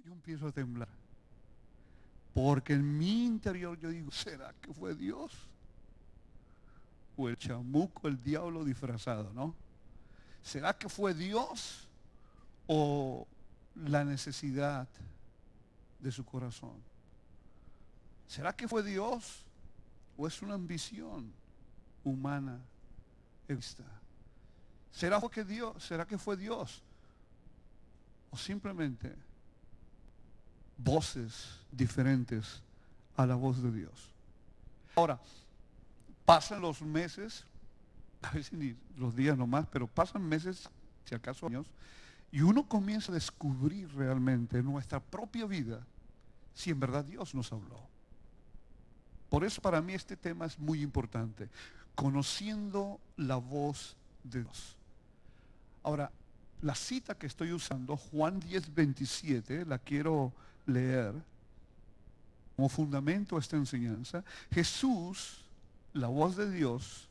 yo empiezo a temblar. Porque en mi interior yo digo, ¿será que fue Dios? O el chamuco, el diablo disfrazado, ¿no? ¿Será que fue Dios o la necesidad de su corazón? ¿Será que fue Dios o es una ambición humana egoísta? ¿Será que fue Dios o simplemente voces diferentes a la voz de Dios? Ahora, pasan los meses, a veces ni los días nomás, pero pasan meses, si acaso años, y uno comienza a descubrir realmente en nuestra propia vida si en verdad Dios nos habló. Por eso para mí este tema es muy importante, conociendo la voz de Dios. Ahora, la cita que estoy usando, Juan 10:27, la quiero leer como fundamento a esta enseñanza. Jesús, la voz de Dios,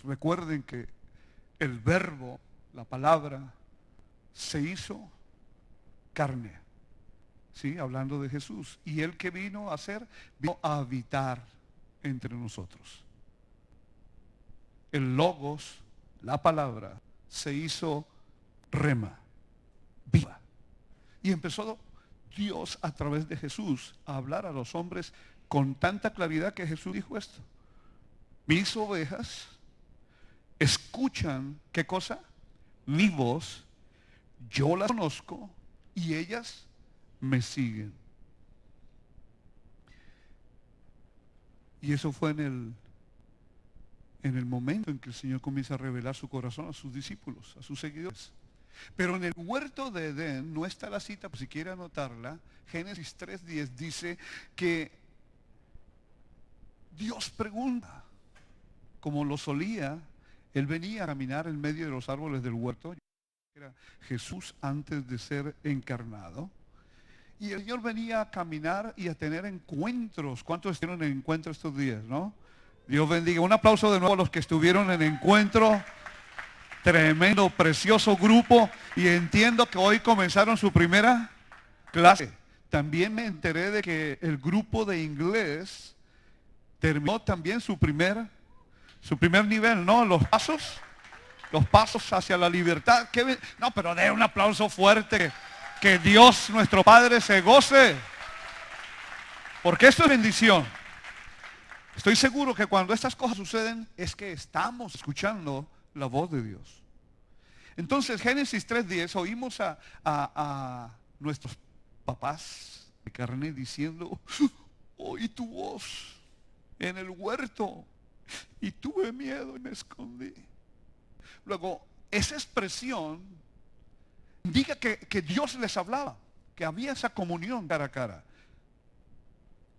recuerden que el verbo, la palabra, se hizo carne, ¿sí? Hablando de Jesús. Y él que vino a hacer, vino a habitar entre nosotros. El logos, la palabra, se hizo rema, viva. Y empezó Dios a través de Jesús a hablar a los hombres con tanta claridad que Jesús dijo esto: mis ovejas escuchan, ¿qué cosa? Mi voz, yo las conozco y ellas me siguen. Y eso fue en el momento en que el Señor comienza a revelar su corazón a sus discípulos, a sus seguidores. Pero en el huerto de Edén no está la cita, por si quiere anotarla. Génesis 3:10 dice que Dios pregunta, como lo solía, él venía a caminar en medio de los árboles del huerto. Era Jesús antes de ser encarnado. Y el Señor venía a caminar y a tener encuentros. ¿Cuántos estuvieron en encuentro estos días, no? Dios bendiga. Un aplauso de nuevo a los que estuvieron en encuentro. Tremendo, precioso grupo. Y entiendo que hoy comenzaron su primera clase. También me enteré de que el grupo de inglés terminó también su primer nivel, ¿no? Los pasos hacia la libertad. No, pero dé un aplauso fuerte. Que Dios, nuestro Padre, se goce. Porque esto es bendición. Estoy seguro que cuando estas cosas suceden es que estamos escuchando la voz de Dios. Entonces, Génesis 3:10, oímos a nuestros papás de carne diciendo: oí tu voz en el huerto y tuve miedo y me escondí. Luego, esa expresión indica que Dios les hablaba, que había esa comunión cara a cara,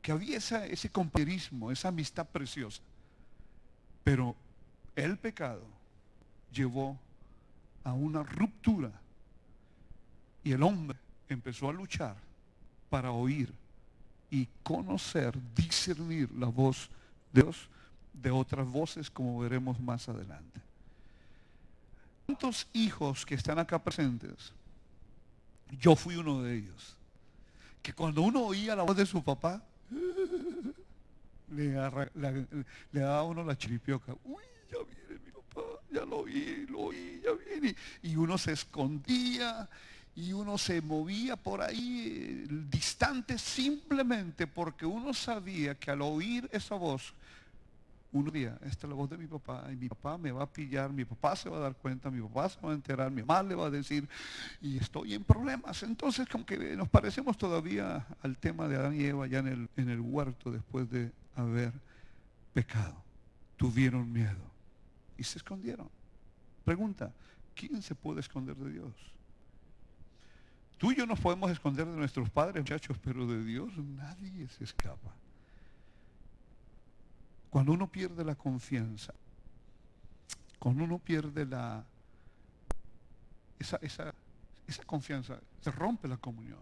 que había ese compañerismo, esa amistad preciosa. Pero el pecado llevó a una ruptura y el hombre empezó a luchar para oír y conocer, discernir la voz de Dios de otras voces, como veremos más adelante. ¿Cuántos hijos que están acá presentes? Yo fui uno de ellos, que cuando uno oía la voz de su papá, le daba a uno la chiripioca. Uy, ya viene mi papá, ya lo oí, ya viene. Y uno se escondía y uno se movía por ahí distante, simplemente porque uno sabía que al oír esa voz, uno decía: esta es la voz de mi papá y mi papá me va a pillar, mi papá se va a dar cuenta, mi papá se va a enterar, mi mamá le va a decir y estoy en problemas. Entonces, como que nos parecemos todavía al tema de Adán y Eva ya en el huerto después de haber pecado. Tuvieron miedo y se escondieron. Pregunta: ¿quién se puede esconder de Dios? Tú y yo nos podemos esconder de nuestros padres, muchachos, pero de Dios nadie se escapa. Cuando uno pierde la confianza, cuando uno pierde esa confianza, se rompe la comunión.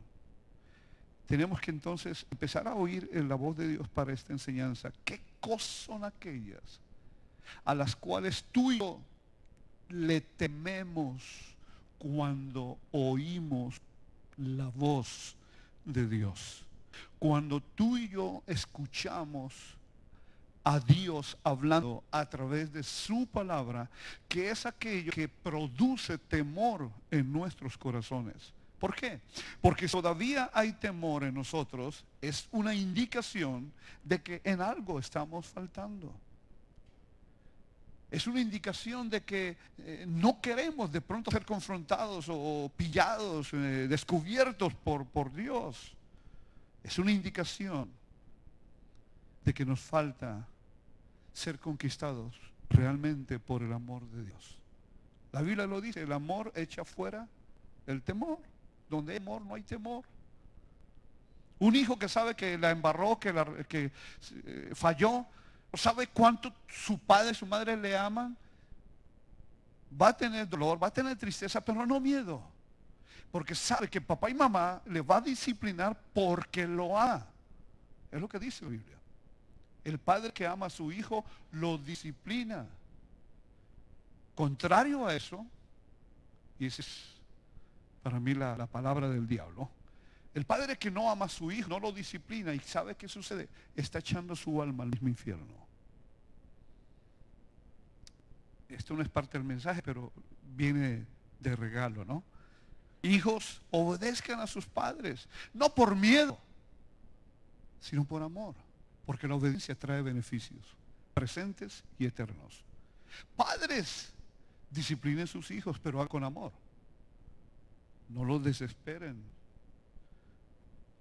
Tenemos que entonces empezar a oír la voz de Dios para esta enseñanza. ¿Qué cosas son aquellas a las cuales tú y yo le tememos cuando oímos la voz de Dios. Cuando tú y yo escuchamos a Dios hablando a través de su palabra, que es aquello que produce temor en nuestros corazones. ¿Por qué? Porque todavía hay temor en nosotros, es una indicación de que en algo estamos faltando. Es una indicación de que no queremos de pronto ser confrontados o pillados, descubiertos por Dios. Es una indicación de que nos falta ser conquistados realmente por el amor de Dios. La Biblia lo dice, el amor echa fuera el temor. Donde hay amor no hay temor. Un hijo que sabe que la embarró, que falló, sabe cuánto su padre y su madre le aman, va a tener dolor, va a tener tristeza, pero no miedo. Porque sabe que papá y mamá le va a disciplinar porque lo ama. Es lo que dice la Biblia. El padre que ama a su hijo lo disciplina. Contrario a eso, y esa es para mí la palabra del diablo, el padre que no ama a su hijo, no lo disciplina y sabe qué sucede, está echando su alma al mismo infierno. Esto no es parte del mensaje, pero viene de regalo, ¿no? Hijos, obedezcan a sus padres, no por miedo, sino por amor, porque la obediencia trae beneficios presentes y eternos. Padres, disciplinen a sus hijos, pero hagan con amor. No los desesperen,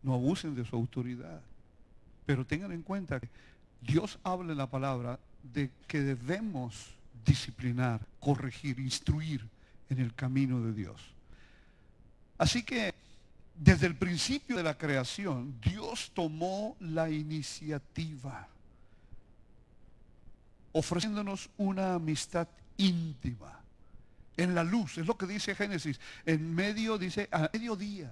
no abusen de su autoridad, pero tengan en cuenta que Dios habla en la palabra de que debemos disciplinar, corregir, instruir en el camino de Dios. Así que desde el principio de la creación, Dios tomó la iniciativa, ofreciéndonos una amistad íntima en la luz. Es lo que dice Génesis. En medio, dice, a mediodía,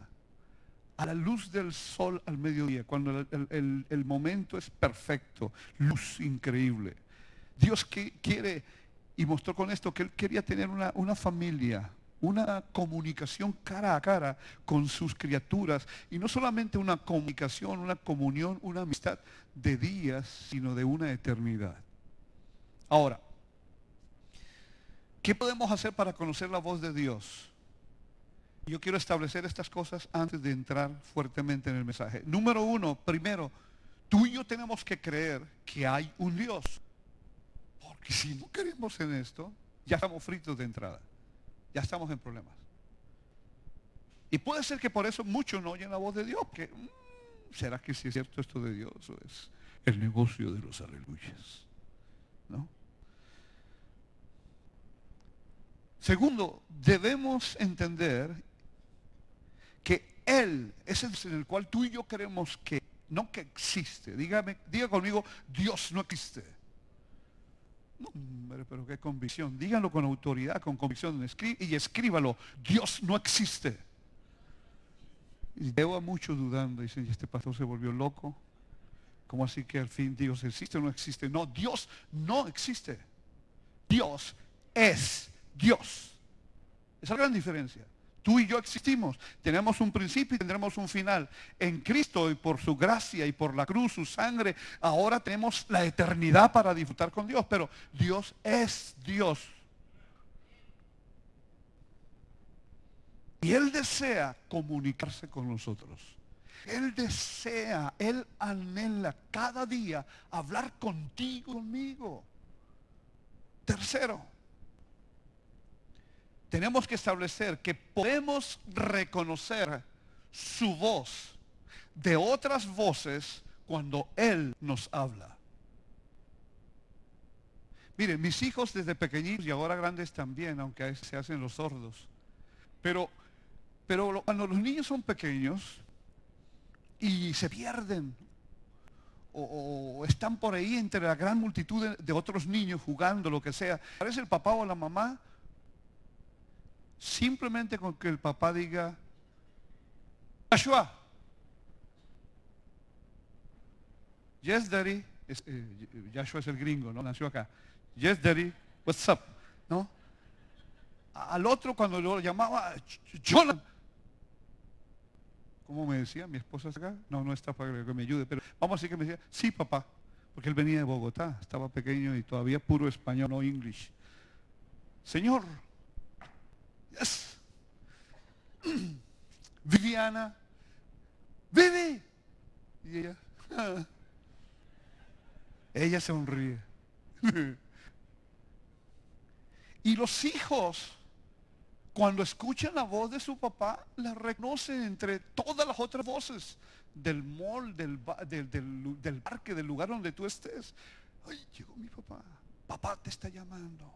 a la luz del sol al mediodía, cuando el momento es perfecto, luz increíble. Dios quiere, y mostró con esto que Él quería tener una familia, una comunicación cara a cara con sus criaturas, y no solamente una comunicación, una comunión, una amistad de días, sino de una eternidad. Ahora, ¿qué podemos hacer para conocer la voz de Dios? Yo quiero establecer estas cosas antes de entrar fuertemente en el mensaje. Número uno, primero, tú y yo tenemos que creer que hay un Dios. Porque si no creemos en esto, ya estamos fritos de entrada. Ya estamos en problemas. Y puede ser que por eso muchos no oyen la voz de Dios. Que, ¿será que sí es cierto esto de Dios o es el negocio de los aleluyas? ¿No? Segundo, debemos entender que Él es en el cual tú y yo creemos que, no que existe. Diga conmigo, Dios no existe. No, hombre, pero qué convicción. Díganlo con autoridad, con convicción. Y escríbalo. Dios no existe. Y veo a muchos dudando. Dicen, ¿y este pastor se volvió loco? ¿Cómo así que al fin Dios existe o no existe? No, Dios no existe. Dios es Dios. Esa es la gran diferencia. Tú y yo existimos, tenemos un principio y tendremos un final. En Cristo y por su gracia y por la cruz, su sangre, ahora tenemos la eternidad para disfrutar con Dios. Pero Dios es Dios. Y Él desea comunicarse con nosotros. Él desea, Él anhela cada día hablar contigo, conmigo. Tercero, tenemos que establecer que podemos reconocer su voz de otras voces cuando Él nos habla. Miren, mis hijos desde pequeñitos y ahora grandes también, aunque a veces se hacen los sordos. Pero cuando los niños son pequeños y se pierden o están por ahí entre la gran multitud de otros niños jugando, lo que sea, aparece el papá o la mamá. Simplemente con que el papá diga, Joshua, yes daddy, Joshua es el gringo, ¿no? Nació acá. Yes daddy, what's up? ¿No? Al otro cuando lo llamaba, Jonathan, ¿cómo me decía? Mi esposa está acá. No, no está para que me ayude, pero vamos a decir que me decía, sí, papá, porque él venía de Bogotá, estaba pequeño y todavía puro español, no English. Señor, yes. Viviana, Vivi. Y ella, ella sonríe. Y los hijos, cuando escuchan la voz de su papá, la reconocen entre todas las otras voces del mall, del parque, del lugar donde tú estés. Ay, llegó mi papá. Papá te está llamando.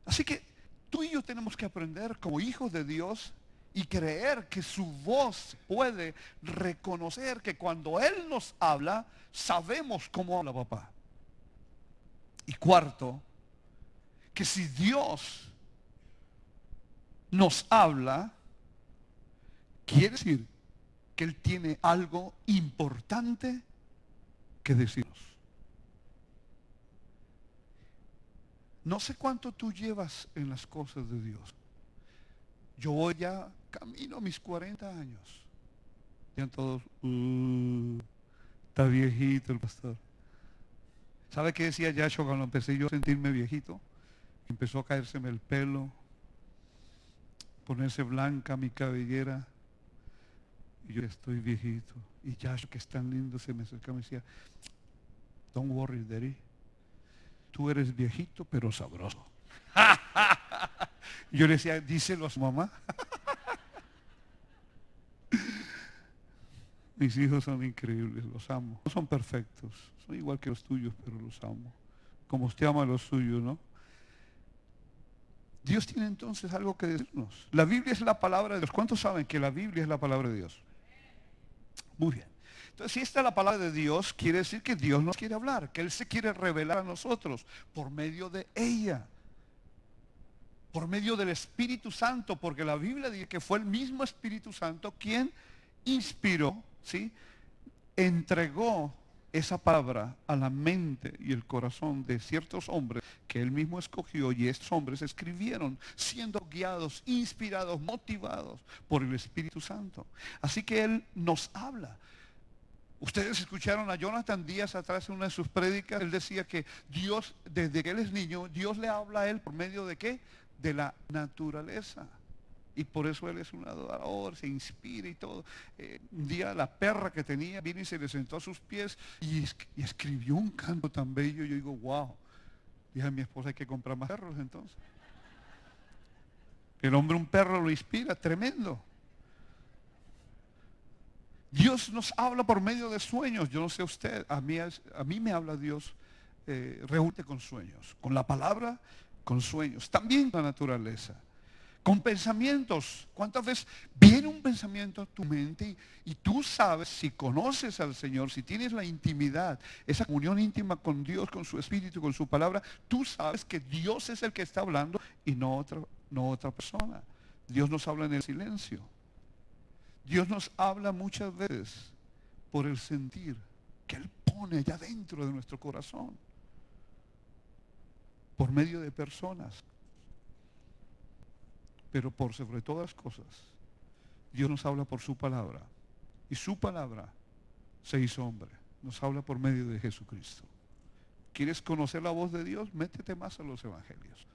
Así que tú y yo tenemos que aprender como hijos de Dios y creer que su voz puede reconocer que cuando Él nos habla, sabemos cómo habla papá. Y cuarto, que si Dios nos habla, quiere decir que Él tiene algo importante que decirnos. No sé cuánto tú llevas en las cosas de Dios. Yo voy ya camino a mis 40 años. Ya todos, está viejito el pastor. ¿Sabe qué decía Yahshua cuando empecé yo a sentirme viejito? Empezó a caérseme el pelo, ponerse blanca mi cabellera. Y yo estoy viejito. Y Yahshua, que es tan lindo, se me acercaba y me decía, don't worry, Daddy. Tú eres viejito, pero sabroso. Yo le decía, díselo a su mamá. Mis hijos son increíbles, los amo. No son perfectos, son igual que los tuyos, pero los amo. Como usted ama a los suyos, ¿no? Dios tiene entonces algo que decirnos. La Biblia es la palabra de Dios. ¿Cuántos saben que la Biblia es la palabra de Dios? Muy bien. Entonces, si esta es la palabra de Dios, quiere decir que Dios nos quiere hablar, que Él se quiere revelar a nosotros por medio de ella. Por medio del Espíritu Santo, porque la Biblia dice que fue el mismo Espíritu Santo quien inspiró, ¿sí? Entregó esa palabra a la mente y el corazón de ciertos hombres que Él mismo escogió, y estos hombres escribieron siendo guiados, inspirados, motivados por el Espíritu Santo. Así que Él nos habla. Ustedes escucharon a Jonathan Díaz atrás en una de sus prédicas. Él decía que Dios, desde que él es niño, Dios le habla a él por medio de ¿qué? De la naturaleza. Y por eso él es un adorador, se inspira y todo. Un día la perra que tenía vino y se le sentó a sus pies y escribió un canto tan bello. Yo digo, wow. Dije a mi esposa, hay que comprar más perros entonces. El hombre un perro lo inspira, tremendo. Dios nos habla por medio de sueños. Yo no sé usted, a mí me habla Dios reúne con sueños, con la palabra, con sueños, también con la naturaleza, con pensamientos. ¿Cuántas veces viene un pensamiento a tu mente y tú sabes, si conoces al Señor, si tienes la intimidad, esa comunión íntima con Dios, con su Espíritu, con su palabra, tú sabes que Dios es el que está hablando y no otra persona. Dios nos habla en el silencio. Dios nos habla muchas veces por el sentir que Él pone allá dentro de nuestro corazón, por medio de personas, pero por sobre todas las cosas, Dios nos habla por su palabra, y su palabra se hizo hombre, nos habla por medio de Jesucristo. ¿Quieres conocer la voz de Dios? Métete más a los evangelios.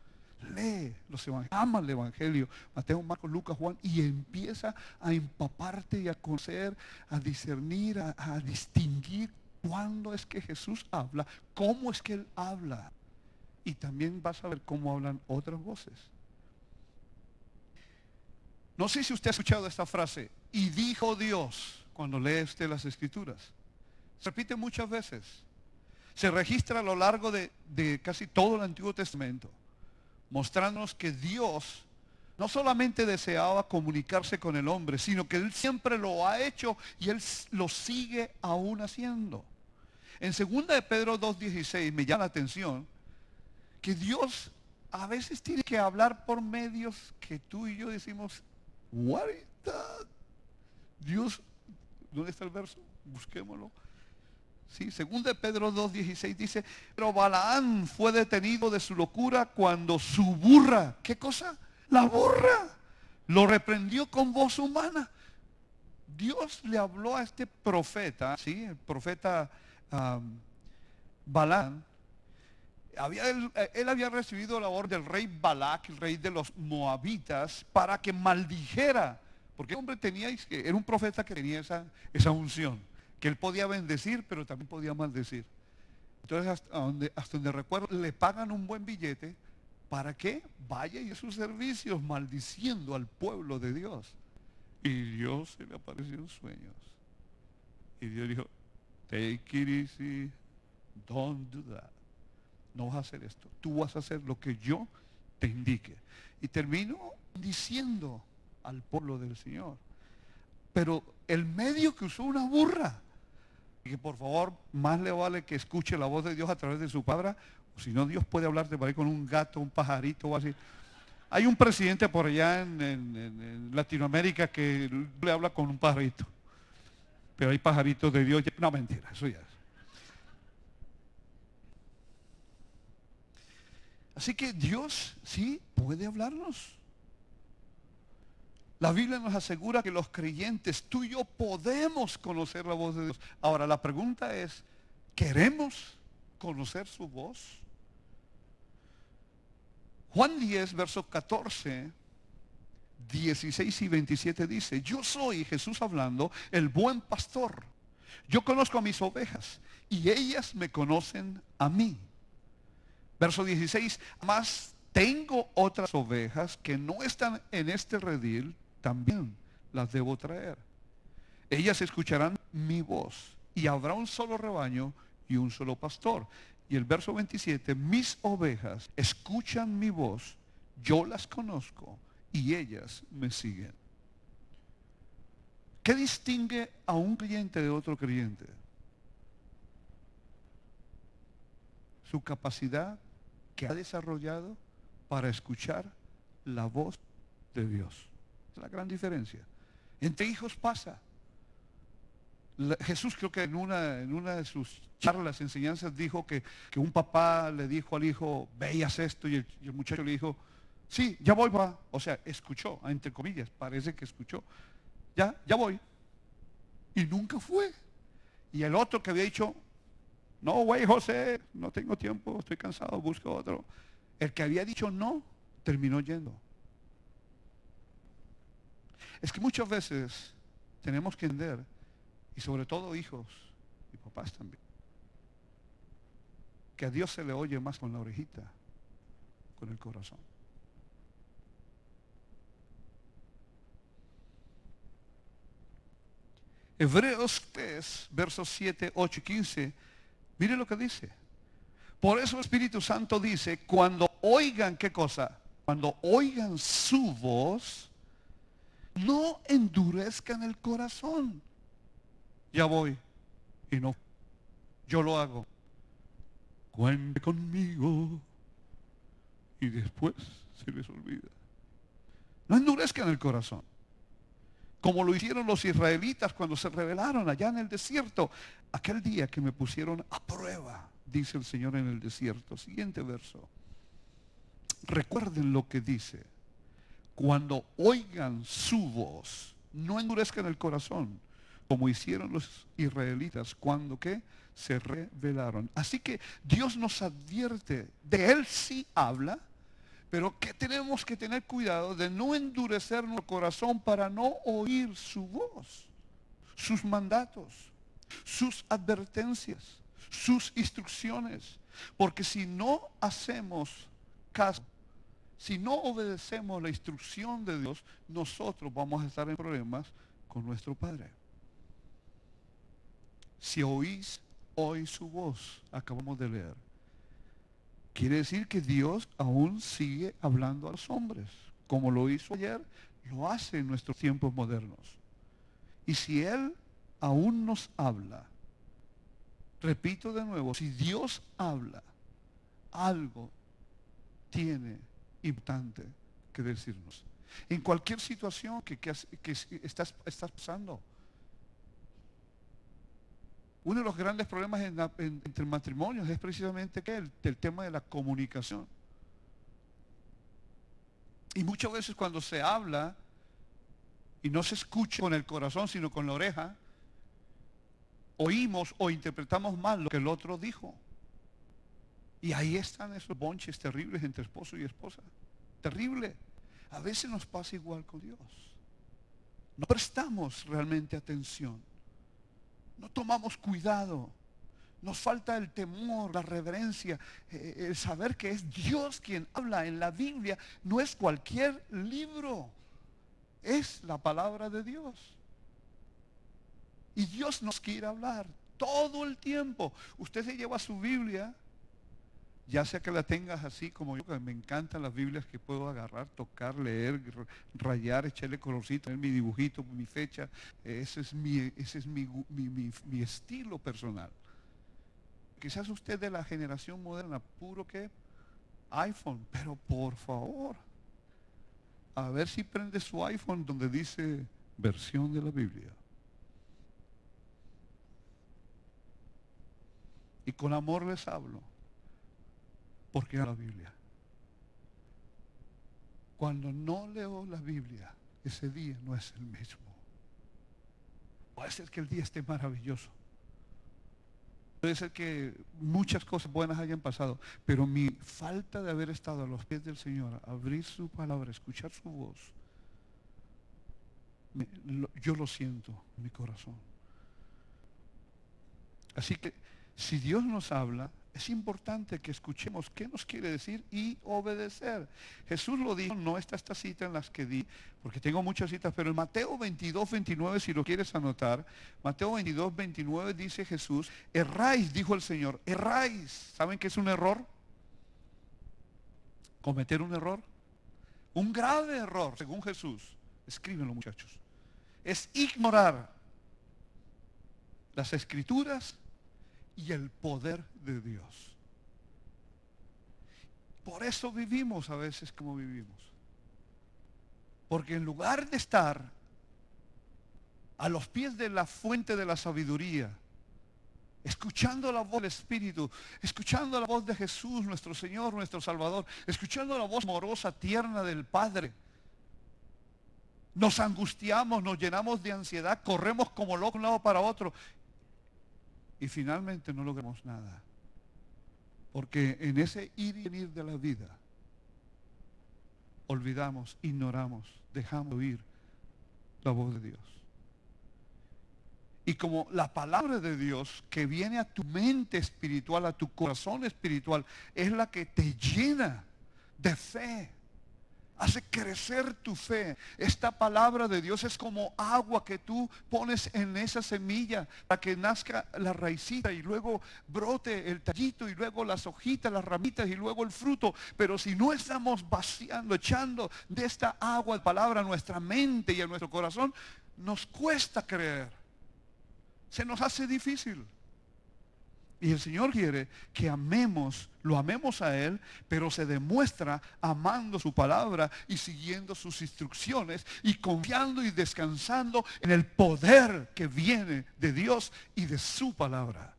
Lee los evangelios, ama el evangelio, Mateo, Marcos, Lucas, Juan, y empieza a empaparte y a conocer, a discernir, a distinguir cuándo es que Jesús habla, cómo es que Él habla. Y también vas a ver cómo hablan otras voces. No sé si usted ha escuchado esta frase, y dijo Dios, cuando lee usted las Escrituras. Se repite muchas veces. Se registra a lo largo de casi todo el Antiguo Testamento, mostrándonos que Dios no solamente deseaba comunicarse con el hombre, sino que Él siempre lo ha hecho y Él lo sigue aún haciendo. En 2 de Pedro 2:16 me llama la atención que Dios a veces tiene que hablar por medios que tú y yo decimos, what is that? Dios, ¿dónde está el verso? Busquémoslo. Sí, 2 de Pedro 2:16 dice, pero Balaán fue detenido de su locura cuando su burra, ¿qué cosa? La burra lo reprendió con voz humana. Dios le habló a este profeta, ¿sí? El profeta Balaam. Él había recibido la orden del rey Balac, el rey de los moabitas, para que maldijera. Porque el hombre era un profeta que tenía esa unción, que él podía bendecir, pero también podía maldecir. Entonces, hasta donde recuerdo, le pagan un buen billete para que vaya y a sus servicios maldiciendo al pueblo de Dios. Y Dios se le apareció en sueños. Y Dios dijo, take it easy, don't do that. No vas a hacer esto. Tú vas a hacer lo que yo te indique. Y termino diciendo al pueblo del Señor. Pero el medio que usó una burra. Y que por favor, más le vale que escuche la voz de Dios a través de su palabra. O si no, Dios puede hablarte por ahí con un gato, un pajarito o así. Hay un presidente por allá en Latinoamérica que le habla con un pajarito. Pero hay pajaritos de Dios. No, mentira, eso ya es. Así que Dios sí puede hablarnos. La Biblia nos asegura que los creyentes, tú y yo, podemos conocer la voz de Dios. Ahora, la pregunta es, ¿queremos conocer su voz? Juan 10, versos 14, 16 y 27 dice, yo soy, Jesús hablando, el buen pastor. Yo conozco a mis ovejas y ellas me conocen a mí. Verso 16, más tengo otras ovejas que no están en este redil, también las debo traer. Ellas escucharán mi voz y habrá un solo rebaño y un solo pastor. Y el verso 27, mis ovejas escuchan mi voz, yo las conozco y ellas me siguen. ¿Qué distingue a un creyente de otro creyente? Su capacidad que ha desarrollado para escuchar la voz de Dios. Es la gran diferencia. Entre hijos pasa. Jesús creo que en una de sus charlas, enseñanzas, dijo que un papá le dijo al hijo, ve y haz esto, y el muchacho le dijo, sí, ya voy, papá. O sea, escuchó, entre comillas, parece que escuchó. Ya voy. Y nunca fue. Y el otro que había dicho, no, güey, José, no tengo tiempo, estoy cansado, busco otro. El que había dicho no, terminó yendo. Es que muchas veces tenemos que entender, y sobre todo hijos y papás también, que a Dios se le oye más con la orejita, con el corazón. Hebreos 3, versos 7, 8 y 15, mire lo que dice. Por eso el Espíritu Santo dice, cuando oigan, ¿qué cosa? Cuando oigan su voz, no endurezcan el corazón. Ya voy y no, yo lo hago. Cuente conmigo y después se les olvida. No endurezcan el corazón. Como lo hicieron los israelitas cuando se rebelaron allá en el desierto. Aquel día que me pusieron a prueba, dice el Señor en el desierto. Siguiente verso. Recuerden lo que dice. Cuando oigan su voz, no endurezcan el corazón, como hicieron los israelitas cuando ¿qué? Se rebelaron. Así que Dios nos advierte, de Él sí habla, pero que tenemos que tener cuidado de no endurecer nuestro corazón para no oír su voz, sus mandatos, sus advertencias, sus instrucciones. Porque si no hacemos caso, si no obedecemos la instrucción de Dios, nosotros vamos a estar en problemas con nuestro Padre. Si oís hoy su voz, acabamos de leer, quiere decir que Dios aún sigue hablando a los hombres. Como lo hizo ayer, lo hace en nuestros tiempos modernos. Y si Él aún nos habla, repito de nuevo, si Dios habla, algo tiene importante que decirnos. En cualquier situación que estás pasando. Uno de los grandes problemas entre matrimonios es precisamente el tema de la comunicación. Y muchas veces cuando se habla y no se escucha con el corazón, sino con la oreja, oímos o interpretamos mal lo que el otro dijo. Y ahí están esos bonches terribles entre esposo y esposa. Terrible. A veces nos pasa igual con Dios. No prestamos realmente atención. No tomamos cuidado. Nos falta el temor, la reverencia, el saber que es Dios quien habla en la Biblia. No es cualquier libro. Es la palabra de Dios. Y Dios nos quiere hablar todo el tiempo. Usted se lleva su Biblia, ya sea que la tengas así como yo, que me encantan las Biblias que puedo agarrar, tocar, leer, rayar, echarle colorcito, mi dibujito, mi fecha. Ese es mi estilo personal. Quizás usted de la generación moderna, puro que iPhone, pero por favor, a ver si prende su iPhone donde dice versión de la Biblia. Y con amor les hablo, porque a la Biblia. Cuando no leo la Biblia, ese día no es el mismo. Puede ser que el día esté maravilloso. Puede ser que muchas cosas buenas hayan pasado, pero mi falta de haber estado a los pies del Señor, abrir su palabra, escuchar su voz, yo lo siento en mi corazón. Así que si Dios nos habla, es importante que escuchemos qué nos quiere decir y obedecer. Jesús lo dijo, no está esta cita en las que di, porque tengo muchas citas, pero en Mateo 22, 29, si lo quieres anotar, Mateo 22, 29 dice Jesús, erráis, dijo el Señor, erráis. ¿Saben qué es un error? Cometer un error. Un grave error, según Jesús. Escríbenlo, muchachos. Es ignorar las Escrituras y el poder de Dios. Por eso vivimos a veces como vivimos. Porque en lugar de estar a los pies de la fuente de la sabiduría, escuchando la voz del Espíritu, escuchando la voz de Jesús, nuestro Señor, nuestro Salvador, escuchando la voz amorosa, tierna del Padre, nos angustiamos, nos llenamos de ansiedad, corremos como locos de un lado para otro y finalmente no logramos nada. Porque en ese ir y venir de la vida, olvidamos, ignoramos, dejamos de oír la voz de Dios. Y como la palabra de Dios que viene a tu mente espiritual, a tu corazón espiritual, es la que te llena de fe, hace crecer tu fe. Esta palabra de Dios es como agua que tú pones en esa semilla para que nazca la raicita y luego brote el tallito y luego las hojitas, las ramitas y luego el fruto. Pero si no estamos vaciando, echando de esta agua de palabra a nuestra mente y a nuestro corazón, nos cuesta creer. Se nos hace difícil. Y el Señor quiere que amemos, lo amemos a Él, pero se demuestra amando su palabra y siguiendo sus instrucciones y confiando y descansando en el poder que viene de Dios y de su palabra.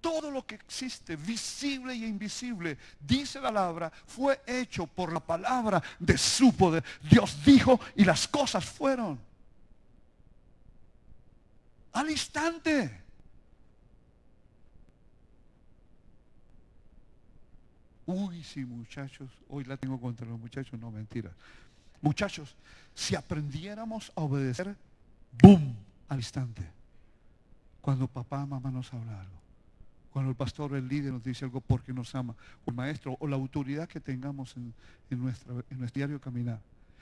Todo lo que existe, visible e invisible, dice la palabra, fue hecho por la palabra de su poder. Dios dijo y las cosas fueron. Al instante. Uy, sí, muchachos, hoy la tengo contra los muchachos, no, mentira. Muchachos, si aprendiéramos a obedecer, ¡boom!, al instante. Cuando papá, mamá nos habla algo. Cuando el pastor, el líder nos dice algo porque nos ama. O el maestro, o la autoridad que tengamos en nuestro diario caminar.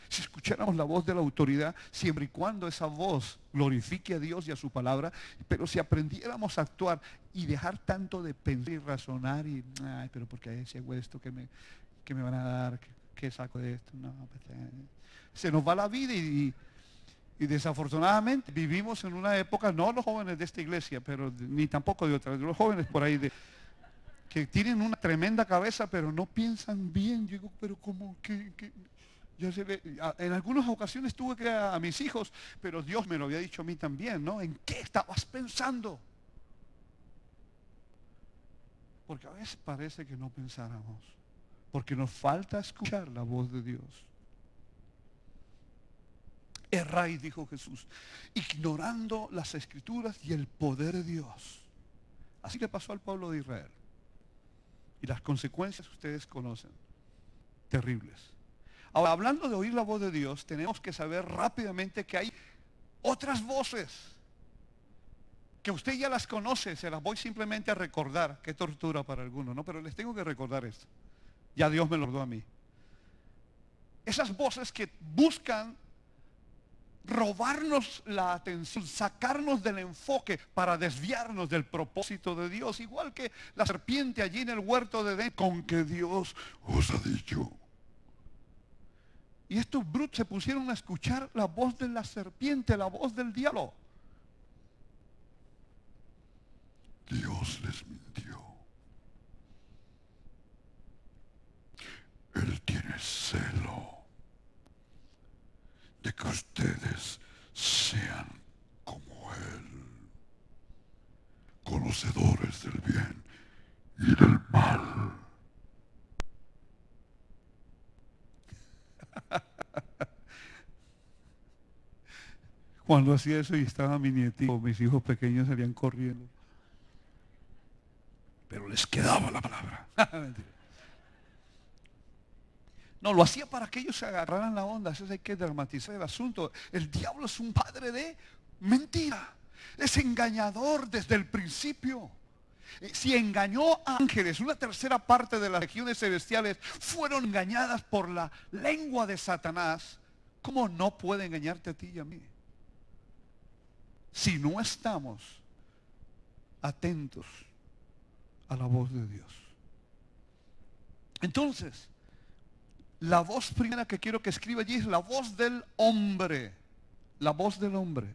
Si escucháramos la voz de la autoridad, siempre y cuando esa voz glorifique a Dios y a su palabra, pero si aprendiéramos a actuar y dejar tanto de pensar y razonar y, ay, pero porque si hago esto, ¿qué me van a dar? ¿Qué saco de esto? No, pues, se nos va la vida y desafortunadamente vivimos en una época, no los jóvenes de esta iglesia, pero ni tampoco de otras, los jóvenes por ahí que tienen una tremenda cabeza, pero no piensan bien. Yo digo, pero ¿cómo? En algunas ocasiones tuve que a mis hijos, pero Dios me lo había dicho a mí también, ¿no? ¿En qué estabas pensando? Porque a veces parece que no pensáramos, porque nos falta escuchar la voz de Dios. Erráis, dijo Jesús, ignorando las Escrituras y el poder de Dios. Así le pasó al pueblo de Israel. Y las consecuencias ustedes conocen, terribles. Ahora, hablando de oír la voz de Dios, tenemos que saber rápidamente que hay otras voces que usted ya las conoce. Se las voy simplemente a recordar. Qué tortura para algunos, ¿no? Pero les tengo que recordar esto. Ya Dios me lo dio a mí. Esas voces que buscan robarnos la atención, sacarnos del enfoque para desviarnos del propósito de Dios, igual que la serpiente allí en el huerto de Edén, con que Dios os ha dicho. Y estos brutos se pusieron a escuchar la voz de la serpiente, la voz del diablo. Dios les mintió. Él tiene celo de que ustedes sean como Él, conocedores del bien y del mal. Cuando hacía eso y estaba mi nietito, mis hijos pequeños salían corriendo. Pero les quedaba la palabra. No, lo hacía para que ellos se agarraran la onda. Eso hay que dramatizar el asunto. El diablo es un padre de mentira. Es engañador desde el principio. Si engañó a ángeles, una tercera parte de las legiones celestiales fueron engañadas por la lengua de Satanás, ¿cómo no puede engañarte a ti y a mí? Si no estamos atentos a la voz de Dios. Entonces, la voz primera que quiero que escriba allí es la voz del hombre. La voz del hombre.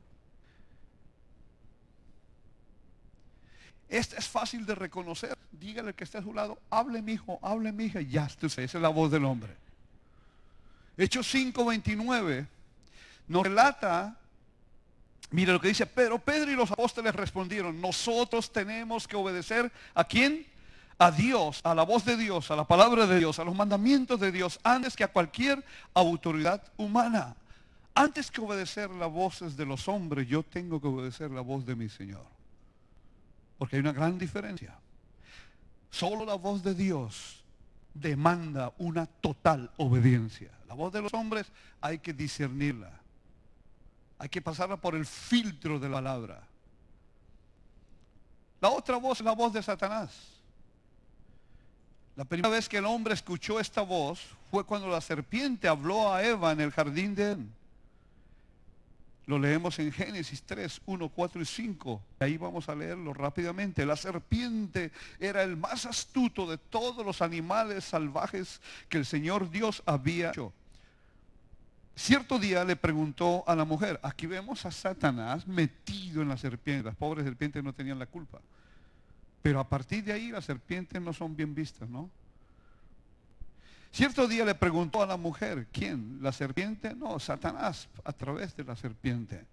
Esta es fácil de reconocer. Dígale al que esté a su lado, hable mi hijo, hable mi hija. Ya, esa es la voz del hombre. Hechos 5:29 nos relata, mire lo que dice, pero Pedro y los apóstoles respondieron, nosotros tenemos que obedecer ¿a quién? A Dios, a la voz de Dios, a la palabra de Dios, a los mandamientos de Dios, antes que a cualquier autoridad humana. Antes que obedecer las voces de los hombres, yo tengo que obedecer la voz de mi Señor. Porque hay una gran diferencia. Solo la voz de Dios demanda una total obediencia. La voz de los hombres hay que discernirla. Hay que pasarla por el filtro de la palabra. La otra voz es la voz de Satanás. La primera vez que el hombre escuchó esta voz fue cuando la serpiente habló a Eva en el jardín de Edén. Lo leemos en Génesis 3, 1, 4 y 5. Ahí vamos a leerlo rápidamente. La serpiente era el más astuto de todos los animales salvajes que el Señor Dios había hecho. Cierto día le preguntó a la mujer, aquí vemos a Satanás metido en la serpiente. Las pobres serpientes no tenían la culpa. Pero a partir de ahí las serpientes no son bien vistas, ¿no? Cierto día le preguntó a la mujer, ¿quién? ¿La serpiente? No, Satanás, a través de la serpiente.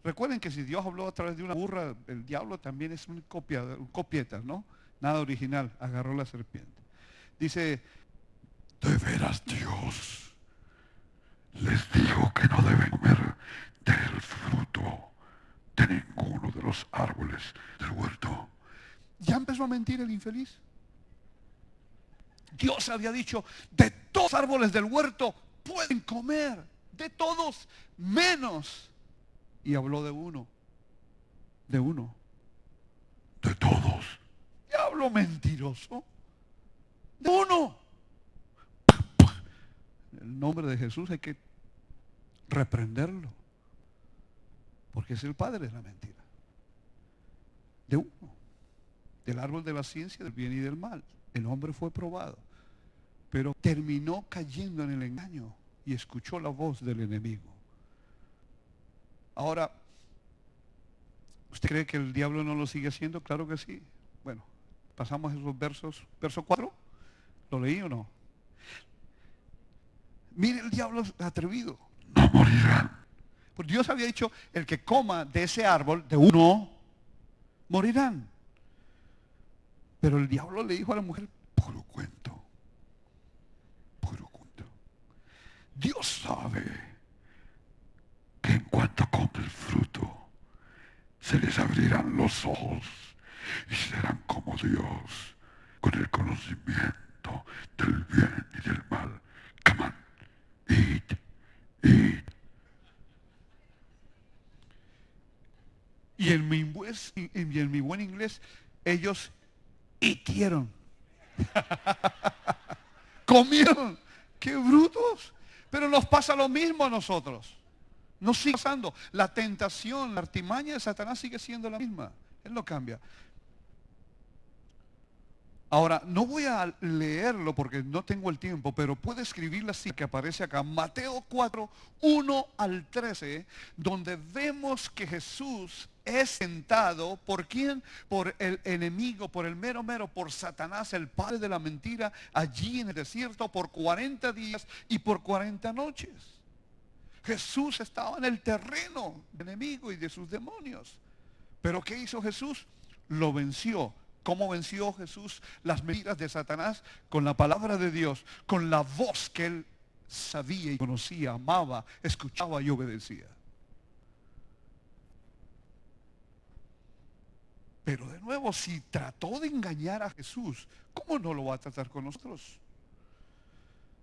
Recuerden que si Dios habló a través de una burra, el diablo también es un copieta, ¿no? Nada original, agarró la serpiente. Dice, de veras Dios les dijo que no deben comer del fruto de ninguno de los árboles del huerto. Ya empezó a mentir el infeliz. Dios había dicho, de todos los árboles del huerto pueden comer, de todos menos. Y habló de uno, de todos. Diablo mentiroso, de uno. En el nombre de Jesús hay que reprenderlo, porque es el padre de la mentira. De uno, del árbol de la ciencia del bien y del mal. El hombre fue probado, pero terminó cayendo en el engaño y escuchó la voz del enemigo. Ahora, ¿usted cree que el diablo no lo sigue haciendo? Claro que sí. Bueno, pasamos a esos versos. Verso 4, ¿lo leí o no? Mire, el diablo es atrevido. No morirán. Pues Dios había dicho, el que coma de ese árbol, de uno, morirán. Pero el diablo le dijo a la mujer, puro cuento. Dios sabe que abrirán los ojos y serán como Dios, con el conocimiento del bien y del mal. Come on, eat, eat. Y en mi buen inglés, ellos hitieron, comieron. ¡Qué brutos! Pero nos pasa lo mismo a nosotros. Nos sigue pasando. La tentación, la artimaña de Satanás sigue siendo la misma. Él no cambia. Ahora, no voy a leerlo porque no tengo el tiempo, pero puede escribirla así que aparece acá. Mateo 4, 1 al 13, donde vemos que Jesús es tentado ¿por quién? Por el enemigo, por el mero, por Satanás, el padre de la mentira, allí en el desierto por 40 días y por 40 noches. Jesús estaba en el terreno del enemigo y de sus demonios. Pero ¿qué hizo Jesús? Lo venció. ¿Cómo venció Jesús las mentiras de Satanás? Con la palabra de Dios, con la voz que él sabía y conocía, amaba, escuchaba y obedecía. Pero de nuevo, si trató de engañar a Jesús, ¿cómo no lo va a tratar con nosotros?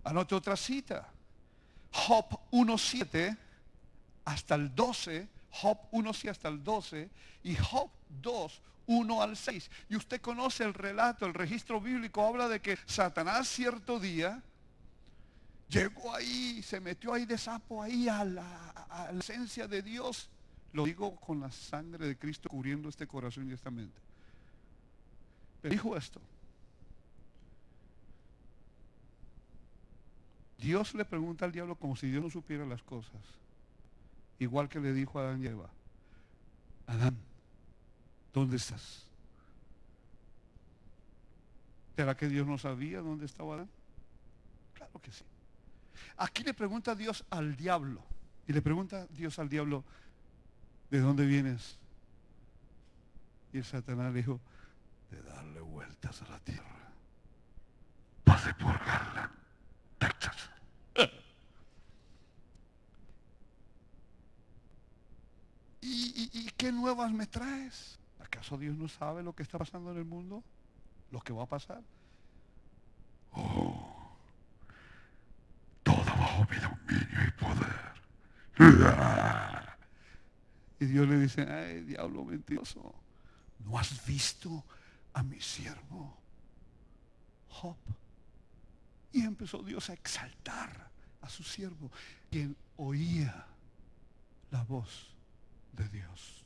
Anote otra cita. Job 1:7 hasta el 12, Job 1:7 hasta el 12 y Job 2, 1 al 6. Y usted conoce el relato, el registro bíblico habla de que Satanás cierto día llegó ahí, se metió ahí de sapo ahí a la esencia de Dios. Lo digo con la sangre de Cristo cubriendo este corazón y esta mente. Pero dijo esto. Dios le pregunta al diablo como si Dios no supiera las cosas. Igual que le dijo a Adán y Eva. Adán, ¿dónde estás? ¿Será que Dios no sabía dónde estaba Adán? Claro que sí. Aquí le pregunta Dios al diablo. Y le pregunta Dios al diablo, ¿de dónde vienes? Y el Satanás le dijo, de darle vueltas a la tierra. Pasé por Garland, Texas. ¿Y qué nuevas me traes? ¿Acaso Dios no sabe lo que está pasando en el mundo? ¿Lo que va a pasar? Oh, todo bajo mi dominio y poder. Y Dios le dice, ay, diablo mentiroso, ¿no has visto a mi siervo Job? Y empezó Dios a exaltar a su siervo, quien oía la voz de Dios.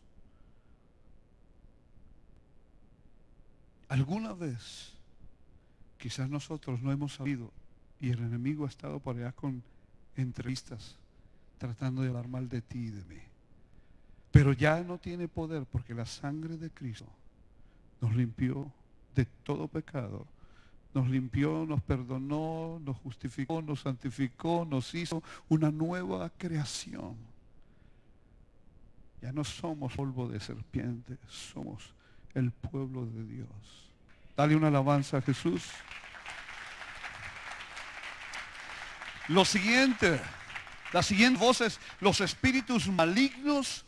Alguna vez, quizás nosotros no hemos sabido, y el enemigo ha estado por allá con entrevistas, tratando de hablar mal de ti y de mí. Pero ya no tiene poder porque la sangre de Cristo nos limpió de todo pecado. Nos limpió, nos perdonó, nos justificó, nos santificó, nos hizo una nueva creación. Ya no somos polvo de serpiente, somos el pueblo de Dios. Dale una alabanza a Jesús. Las siguientes voces, los espíritus malignos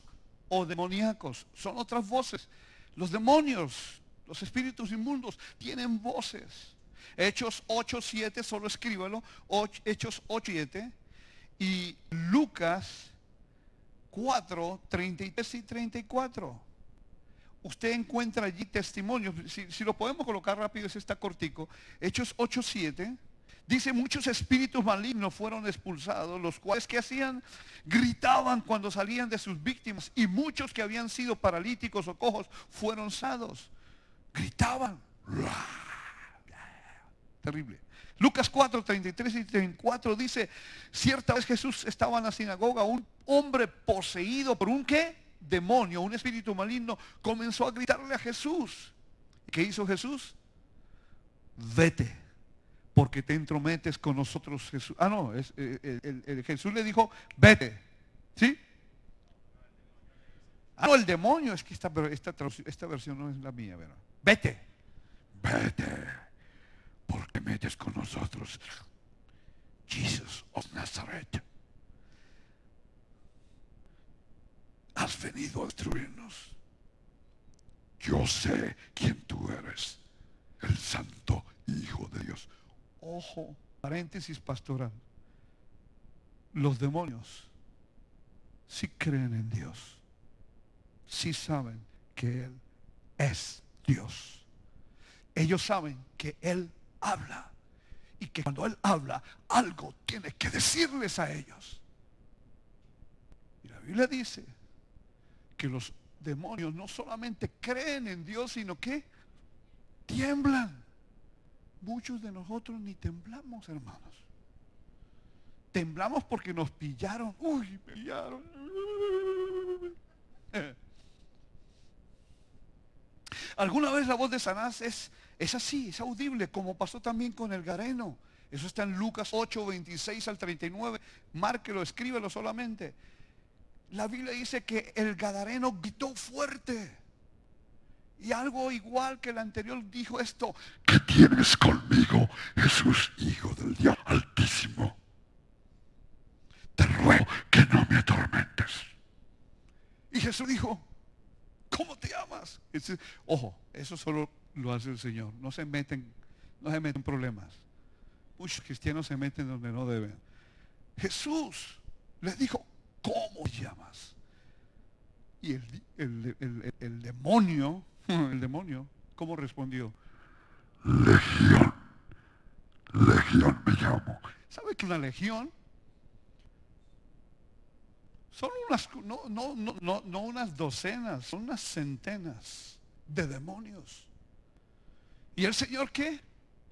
o demoníacos, son otras voces. Los demonios, los espíritus inmundos, tienen voces. Hechos 8:7, solo escríbalo, Hechos 8:7 y Lucas 4:33 y 34. Usted encuentra allí testimonios, si lo podemos colocar rápido, ese está cortico. Hechos 8:7 dice, muchos espíritus malignos fueron expulsados, los cuales ¿qué hacían? Gritaban cuando salían de sus víctimas, y muchos que habían sido paralíticos o cojos fueron sanados. Gritaban. Terrible. Lucas 4:33 y 34 dice, cierta vez Jesús estaba en la sinagoga, un hombre poseído por un ¿qué? Demonio, un espíritu maligno, comenzó a gritarle a Jesús. ¿Qué hizo Jesús? Vete, porque te entrometes con nosotros, Jesús. Ah, no, Jesús le dijo, vete. ¿Sí? Ah, no, el demonio, es que esta versión no es la mía, ¿verdad? Vete. Vete, porque metes con nosotros, Jesus of Nazareth. Has venido a destruirnos. yo sé quién tú eres, el Santo Hijo de Dios. Ojo, paréntesis pastoral. Los demonios sí creen en Dios. Sí saben que Él es Dios. Ellos saben que Él habla. Y que cuando Él habla, algo tiene que decirles a ellos. Y la Biblia dice que los demonios no solamente creen en Dios, sino que tiemblan. Muchos de nosotros ni temblamos, hermanos. Temblamos porque nos pillaron. Uy, me pillaron. Alguna vez la voz de Satanás es así, es audible, como pasó también con el Gadareno. Eso está en Lucas 8, 26 al 39. Márquelo, escríbelo solamente. La Biblia dice que el Gadareno gritó fuerte. Y algo igual que el anterior dijo esto: ¿Qué tienes conmigo, Jesús, Hijo del Dios Altísimo? Te ruego que no me atormentes. Y Jesús dijo: ¿cómo te llamas? Ojo, eso solo lo hace el Señor. No se meten en problemas. Muchos cristianos se meten donde no deben. Jesús les dijo: ¿cómo te llamas? Y el demonio, ¿cómo respondió? Legión, Legión me llamo. ¿Sabe que una legión? Son unas, no unas docenas, son unas centenas de demonios. ¿Y el Señor qué?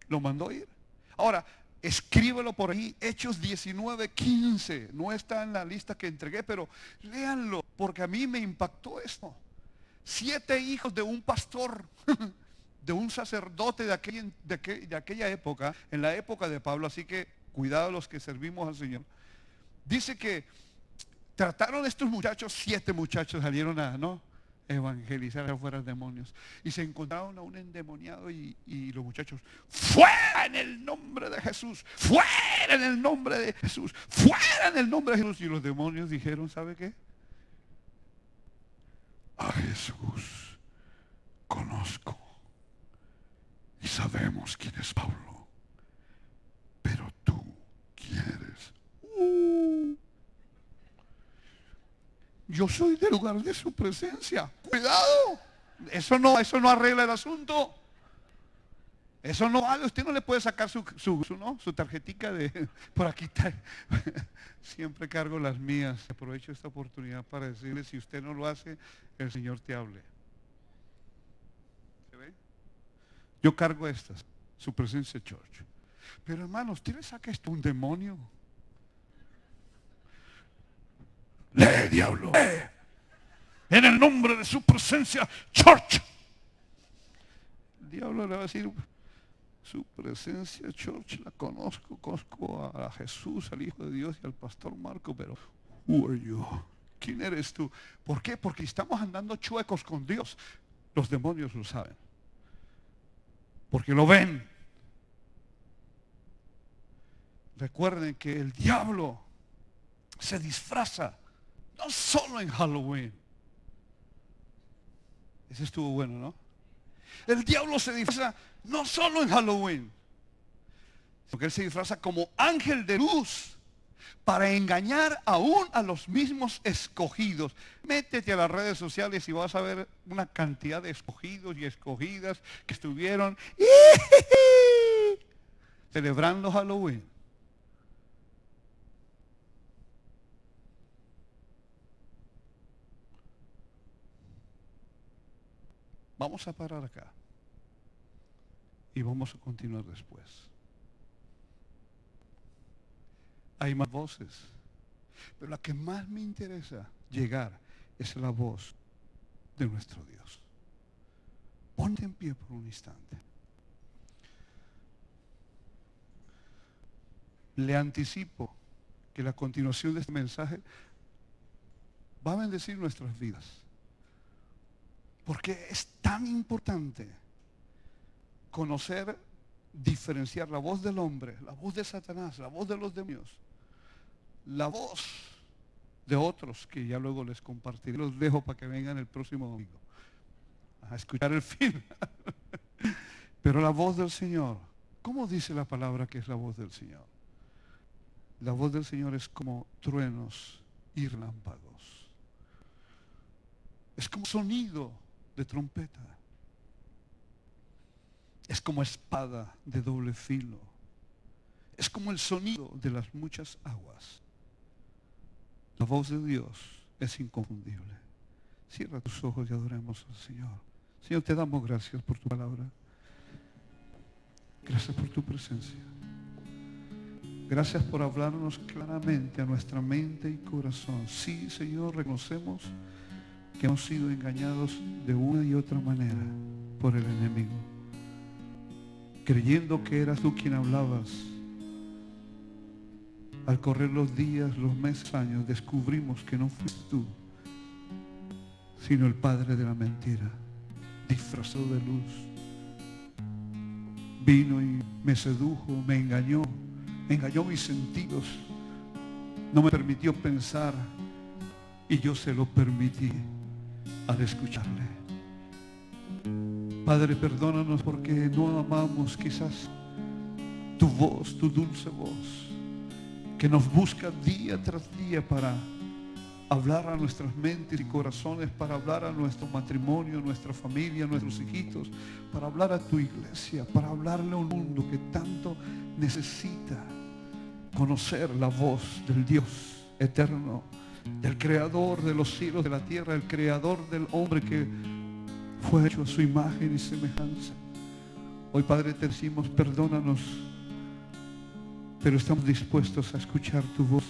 Lo mandó ir. Ahora, escríbelo por ahí, Hechos 19:15. No está en la lista que entregué, pero léanlo, porque a mí me impactó esto. 7 hijos de un pastor, de un sacerdote de aquella época, en la época de Pablo, así que cuidado los que servimos al Señor. Dice que trataron estos muchachos, 7 muchachos salieron a evangelizar afuera demonios. Y se encontraron a un endemoniado y los muchachos: fuera en el nombre de Jesús, fuera en el nombre de Jesús, fuera en el nombre de Jesús. Y los demonios dijeron: ¿sabe qué? A Jesús conozco y sabemos quién es Pablo, pero tú quieres. Yo soy del lugar de su presencia. Cuidado. Eso no arregla el asunto. Eso no vale. Usted no le puede sacar su tarjetica de por aquí está. Siempre cargo las mías. Aprovecho esta oportunidad para decirle: si usted no lo hace, el Señor te hable. ¿Se ve? Yo cargo estas, su presencia church. Pero hermano, usted le saca esto a un demonio. Lee, diablo. En el nombre de su presencia church. El diablo le va a decir: su presencia church la conozco a Jesús, al Hijo de Dios y al pastor Marco, pero who are you? ¿Quién eres tú? ¿Por qué? Porque estamos andando chuecos con Dios. Los demonios lo saben, porque lo ven. Recuerden que el diablo se disfraza no solo en Halloween. Ese estuvo bueno, ¿no? El diablo se disfraza no solo en Halloween, porque él se disfraza como ángel de luz para engañar aún a los mismos escogidos. Métete a las redes sociales y vas a ver una cantidad de escogidos y escogidas que estuvieron celebrando Halloween. Vamos a parar acá y vamos a continuar después. Hay más voces, pero la que más me interesa llegar es la voz de nuestro Dios. Ponte en pie por un instante. Le anticipo que la continuación de este mensaje va a bendecir nuestras vidas. Porque es tan importante conocer, diferenciar la voz del hombre, la voz de Satanás, la voz de los demonios, la voz de otros que ya luego les compartiré. Los dejo para que vengan el próximo domingo. a escuchar el fin. Pero la voz del Señor, ¿cómo dice la palabra que es la voz del Señor? La voz del Señor es como truenos y relámpagos. Es como sonido de trompeta. Es como espada de doble filo. Es como el sonido de las muchas aguas. La voz de Dios es inconfundible. Cierra tus ojos y adoremos al Señor. Señor, te damos gracias por tu palabra. Gracias por tu presencia. Gracias por hablarnos claramente a nuestra mente y corazón. Sí, Señor, reconocemos que hemos sido engañados de una y otra manera por el enemigo. Creyendo que eras tú quien hablabas. Al correr los días, los meses, años, descubrimos que no fuiste tú, sino el padre de la mentira, disfrazado de luz. Vino y me sedujo, me engañó mis sentidos, no me permitió pensar y yo se lo permití al escucharle. Padre, perdónanos porque no amamos quizás tu voz, tu dulce voz, que nos busca día tras día para hablar a nuestras mentes y corazones, para hablar a nuestro matrimonio, a nuestra familia, a nuestros hijitos, para hablar a tu iglesia, para hablarle a un mundo que tanto necesita conocer la voz del Dios eterno, del creador de los cielos, de la tierra, el creador del hombre que fue hecho a su imagen y semejanza. Hoy, Padre, te decimos, perdónanos, pero estamos dispuestos a escuchar tu voz,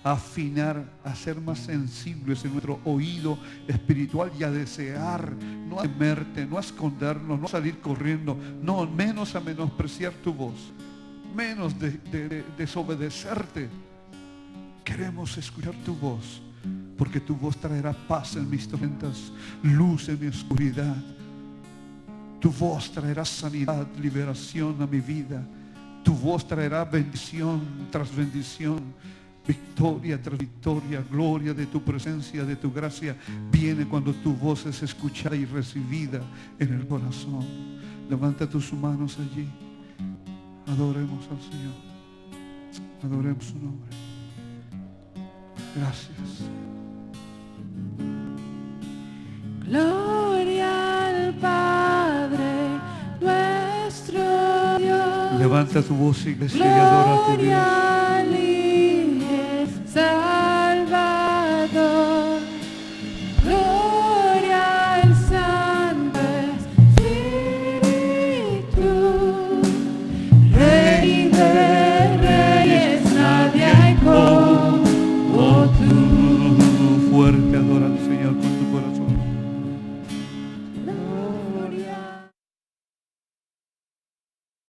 a afinar, a ser más sensibles en nuestro oído espiritual y a desear, no a temerte, no a escondernos, no a salir corriendo, no, menos a menospreciar tu voz, menos de desobedecerte. Queremos escuchar tu voz, porque tu voz traerá paz en mis tormentas, luz en mi oscuridad. Tu voz traerá sanidad, liberación a mi vida. Tu voz traerá bendición tras bendición, victoria tras victoria. Gloria de tu presencia, de tu gracia viene cuando tu voz es escuchada y recibida en el corazón. Levanta tus manos allí. Adoremos al Señor. Adoremos su nombre. Gracias. Gloria al Padre nuestro Dios. Levanta tu voz, iglesia, y adórate, Dios. Gloria al Hijo Salvador. Gloria al Santo Espíritu. Rey de reyes, nadie hay como tú. Fuerte, adora al Señor con tu